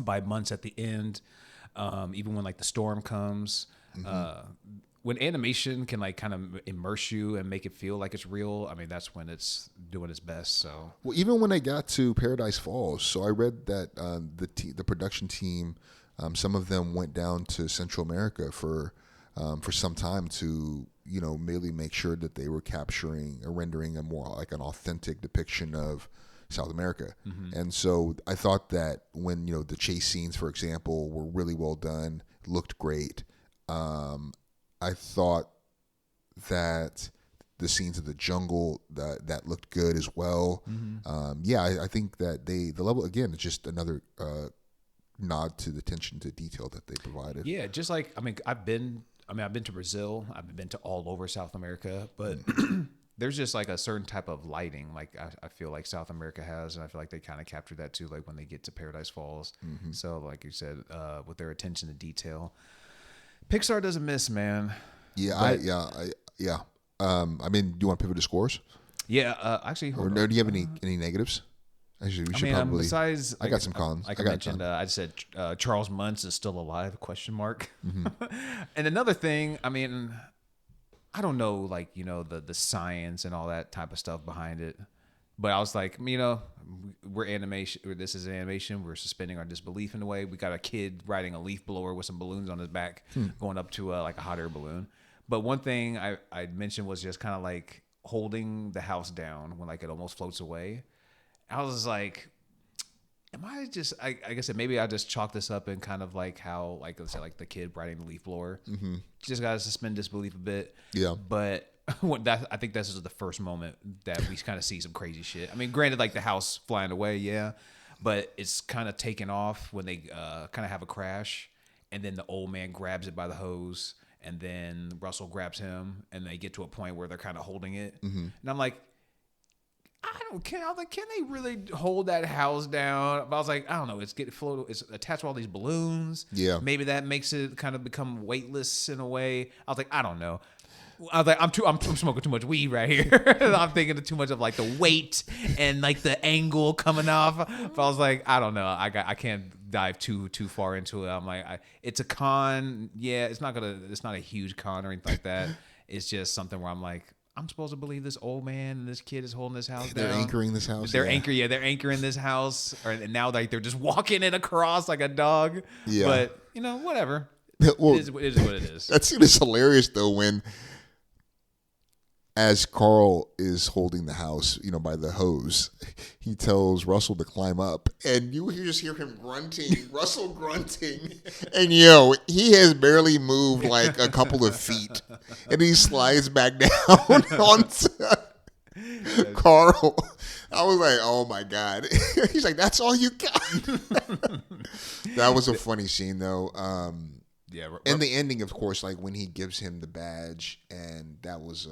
by months at the end, even when like the storm comes, when animation can like kind of immerse you and make it feel like it's real. I mean, that's when it's doing its best. So Well, even when I got to Paradise Falls, so I read that the production team, some of them went down to Central America for some time to merely make sure that they were capturing or rendering a more like an authentic depiction of South America. And so I thought that when the chase scenes, for example, were really well done, looked great. I thought that the scenes of the jungle that looked good as well. I think that the level again is just another nod to the attention to detail that they provided. yeah, just like I've been to Brazil. I've been to all over South America, but there's just like a certain type of lighting like I feel like South America has, and I feel like they kind of capture that too, like when they get to Paradise Falls. So like you said, with their attention to detail, Pixar doesn't miss, man. Yeah, But- I mean, do you want to pivot to scores, Yeah, actually, or hold do on. you have any negatives? Actually, we should probably. Besides, I got some cons. Like I mentioned, I said Charles Muntz is still alive? Question mark. And another thing, I mean, I don't know, like, you know, the science and all that type of stuff behind it. But I was like, you know, we're animation. This is an animation. We're suspending our disbelief in a way. We got a kid riding a leaf blower with some balloons on his back, going up to like a hot air balloon. But one thing I mentioned was just kind of like holding the house down when like it almost floats away. I was just like, am I just? I guess maybe I just chalk this up in kind of like how, like let's say, like the kid riding the leaf blower. Just gotta suspend disbelief a bit. Yeah, but. I think this is the first moment that we kind of see some crazy shit. I mean, granted, like the house flying away, yeah, but it's kind of taken off when they kind of have a crash, and then the old man grabs it by the hose, and then Russell grabs him, and they get to a point where they're kind of holding it, and I'm like, I was like, can they really hold that house down? But I was like, I don't know. It's attached to all these balloons. Yeah, maybe that makes it kind of become weightless in a way. I was like, I don't know. I was like, I'm smoking too much weed right here. I'm thinking of too much of like the weight and like the angle coming off. But I was like, I don't know. I can't dive too far into it. I'm like, it's a con. Yeah, it's not a huge con or anything like that. It's just something where I'm like, I'm supposed to believe this old man and this kid is holding this house down. They're anchoring this house. They're anchoring this house, and now like they're just walking it across like a dog. Yeah, but you know, whatever. Well, it is what it is. That scene is hilarious though when. As Carl is holding the house, you know, by the hose, he tells Russell to climb up, and you just hear him grunting, Russell grunting, and he has barely moved like a couple of feet, and he slides back down onto Carl. I was like, oh my God. He's like, that's all you got. That was a funny scene though. Yeah, and the ending, of course, like when he gives him the badge, and that was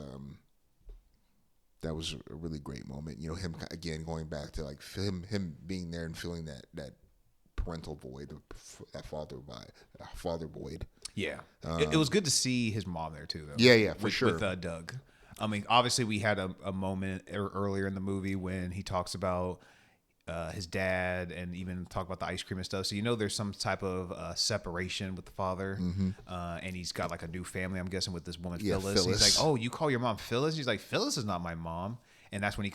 a really great moment. You know, him again going back to like him being there and feeling that parental void, that father void. Yeah, it was good to see his mom there too, though. Yeah, for sure. With Doug. I mean, obviously we had a moment earlier in the movie when he talks about his dad and even talk about the ice cream and stuff. So, you know, there's some type of separation with the father. And he's got like a new family, I'm guessing, with this woman, Phyllis. He's like, oh, you call your mom Phyllis? He's like, Phyllis is not my mom. And that's when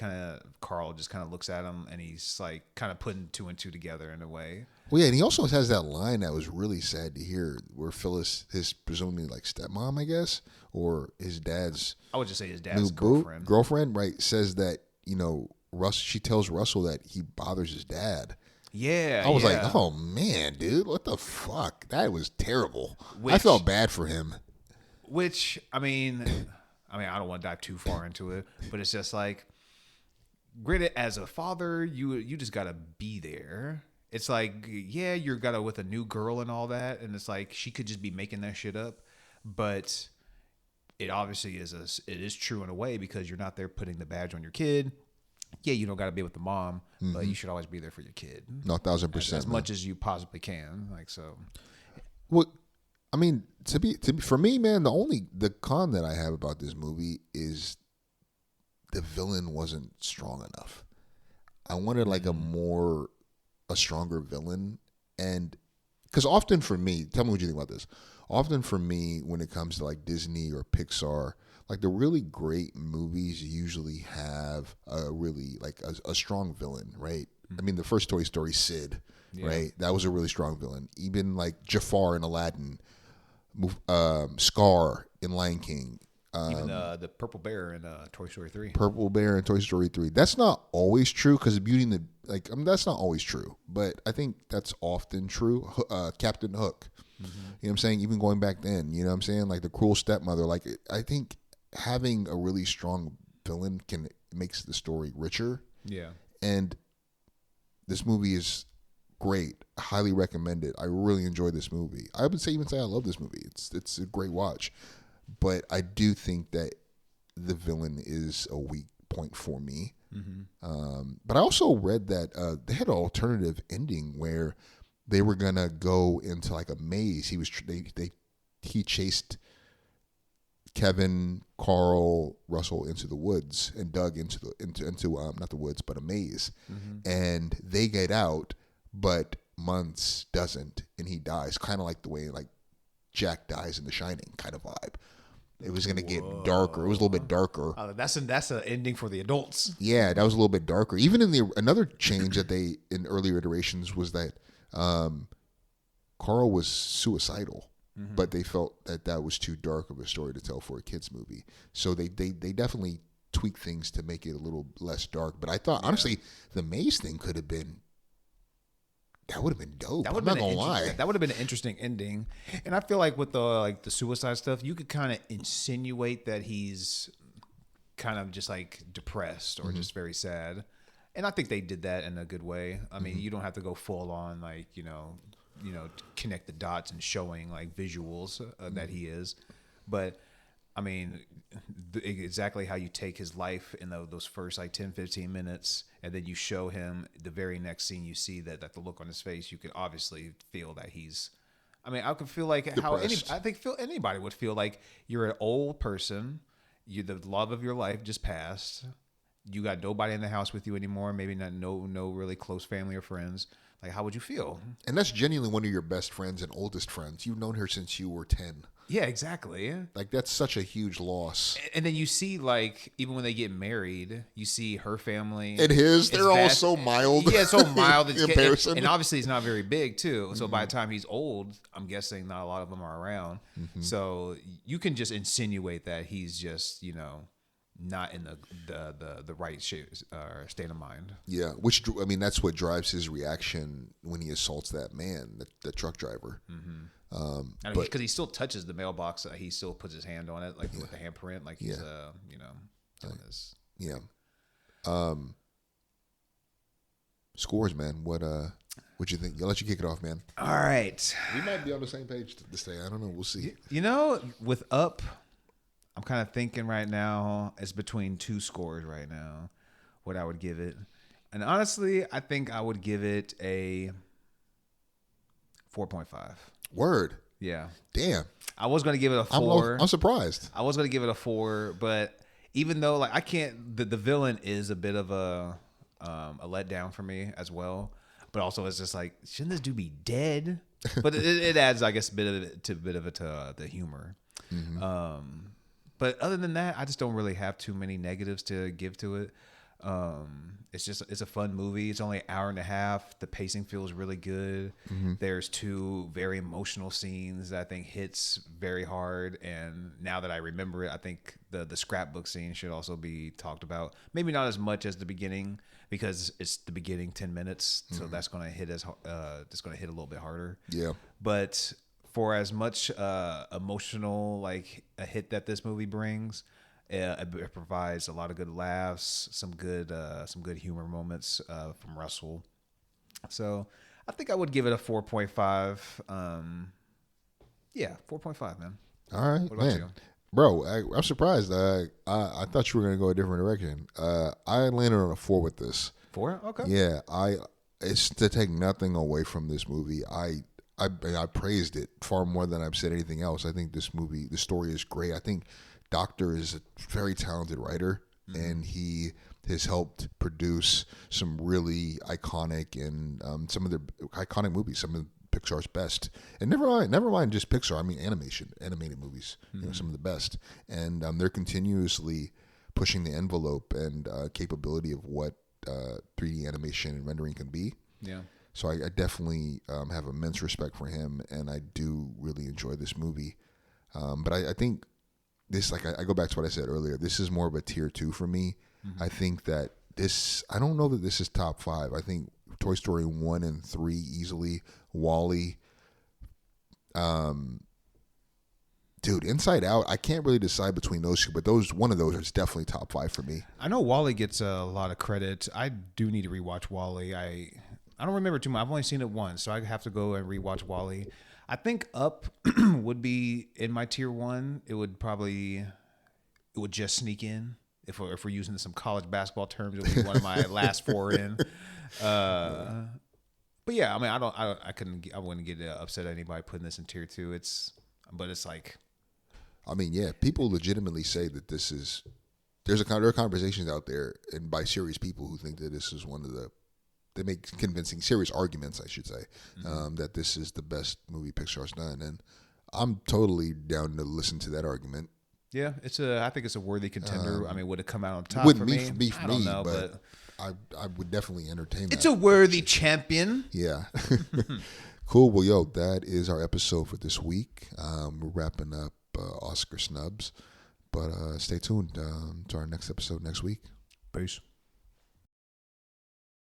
Carl just kind of looks at him and he's like kind of putting two and two together in a way. Well, yeah, and he also has that line that was really sad to hear where Phyllis, his presumably like stepmom, I guess, or his dad's. I would just say his dad's girlfriend, right, says that, you know, she tells Russell that he bothers his dad. Yeah. I was like, oh man, dude, what the fuck? That was terrible. I felt bad for him. Which, I mean, I don't want to dive too far into it, but it's just like, granted, as a father, you just gotta be there. It's like, yeah, you're with a new girl and all that, and it's like she could just be making that shit up, but it obviously is true in a way because you're not there putting the badge on your kid. Yeah, you don't got to be with the mom, but you should always be there for your kid. No, 1,000%. As much as you possibly can, like so. Well, I mean, to be for me, man, the con that I have about this movie is the villain wasn't strong enough. I wanted like a stronger villain, and because often for me, tell me what you think about this. Often for me, when it comes to like Disney or Pixar, like the really great movies usually have a really like a strong villain, right? I mean, the first Toy Story, Sid, right? That was a really strong villain. Even like Jafar in Aladdin, Scar in Lion King. Even the Purple Bear in Toy Story 3. Purple Bear in Toy Story 3. That's not always true because Beauty and the that's not always true, but I think that's often true. Captain Hook. You know what I'm saying? Even going back then, you know what I'm saying? Like the Cruel Stepmother. Like I think having a really strong villain makes the story richer. Yeah. And this movie is great. I highly recommend it. I really enjoyed this movie. I would even say I love this movie. It's a great watch. But I do think that the villain is a weak point for me. But I also read that they had an alternative ending where they were gonna go into like a maze. He chased Kevin, Carl, Russell into the woods and Doug into not the woods but a maze, and they get out, but Muntz doesn't, and he dies, kind of like the way like Jack dies in The Shining kind of vibe. It was gonna get darker. It was a little bit darker. That's an ending for the adults. Yeah, that was a little bit darker. Even in another change that they in earlier iterations was that Carl was suicidal, but they felt that was too dark of a story to tell for a kids movie. So they definitely tweaked things to make it a little less dark. But I thought honestly, the maze thing could have been. That would have been dope. I'm not gonna lie. That would have been an interesting ending. And I feel like with the suicide stuff, you could kind of insinuate that he's kind of just like depressed or just very sad. And I think they did that in a good way. I mean, you don't have to go full on like, connect the dots and showing like visuals that he is. But I mean, exactly how you take his life in those first like 10, 15 minutes, and then you show him the very next scene, you see that the look on his face, you can obviously feel that he's, I mean, I could feel like depressed. Anybody would feel like you're an old person, the love of your life just passed, you got nobody in the house with you anymore, maybe no really close family or friends. Like, how would you feel? And that's genuinely one of your best friends and oldest friends. You've known her since you were 10. Yeah, exactly. Like, that's such a huge loss. And then you see, like, even when they get married, you see her family. And his, they're all so mild. Yeah, so mild. in comparison. And obviously he's not very big, too. So by the time he's old, I'm guessing not a lot of them are around. So you can just insinuate that he's just, not in the right shape or state of mind. Yeah, I mean, that's what drives his reaction when he assaults that man, the truck driver. Because he still touches the mailbox, he still puts his hand on it, like with the handprint, like he's doing this. Yeah. Scores, man. What'd you think? I'll let you kick it off, man. All right. We might be on the same page this day. I don't know. We'll see. With Up, I'm kind of thinking right now it's between two scores right now, what I would give it. And honestly, I think I would give it a 4.5. Word. Yeah. Damn. I was going to give it a 4. I'm surprised. I was going to give it a 4, but even though like I can't, the villain is a bit of a letdown for me as well. But also it's just like, shouldn't this dude be dead? But it adds, I guess, a bit of it to the humor. But other than that, I just don't really have too many negatives to give to it. It's a fun movie. It's only an hour and a half. The pacing feels really good. There's 2 very emotional scenes that I think hits very hard. And now that I remember it, I think the scrapbook scene should also be talked about. Maybe not as much as the beginning because it's the beginning 10 minutes, so that's going to hit it's going to hit a little bit harder. Yeah. But for as much emotional like a hit that this movie brings, it provides a lot of good laughs, some good humor moments from Russell. So I think I would give it a 4.5. 4.5, man. All right, what about man. You? Bro, I'm surprised. I thought you were gonna go a different direction. I landed on a 4 with this. 4? Okay. Yeah, it's to take nothing away from this movie. I praised it far more than I've said anything else. I think this movie, the story is great. I think Docter is a very talented writer, and he has helped produce some really iconic and some of the iconic movies, some of Pixar's best. And never mind just Pixar. I mean animated movies. Some of the best. And they're continuously pushing the envelope and capability of what 3D animation and rendering can be. Yeah. So I definitely have immense respect for him, and I do really enjoy this movie. But I think this, like I go back to what I said earlier, this is more of a tier 2 for me. I think that I don't know that this is top 5. I think Toy Story 1 and 3 easily. WALL-E. Dude, Inside Out, I can't really decide between those 2, but one of those is definitely top 5 for me. I know WALL-E gets a lot of credit. I do need to rewatch WALL-E. I don't remember too much. I've only seen it once, so I have to go and rewatch WALL-E. I think Up would be in my tier 1. It would just sneak in. If we're using some college basketball terms, it would be one of my last 4 in. But yeah, I mean, I wouldn't get upset at anybody putting this in tier 2. But it's like, I mean, yeah, people legitimately say that this is. There are conversations out there, and by serious people who think that this is one of the. They make convincing, serious arguments, I should say, that this is the best movie Pixar's done, and I'm totally down to listen to that argument. Yeah, I think it's a worthy contender. I mean, would it come out on top Wouldn't for be me? for I don't me, know, but I would definitely entertain that. it's a worthy champion. Yeah. Cool. Well, yo, that is our episode for this week. We're wrapping up Oscar snubs, but stay tuned to our next episode next week. Peace.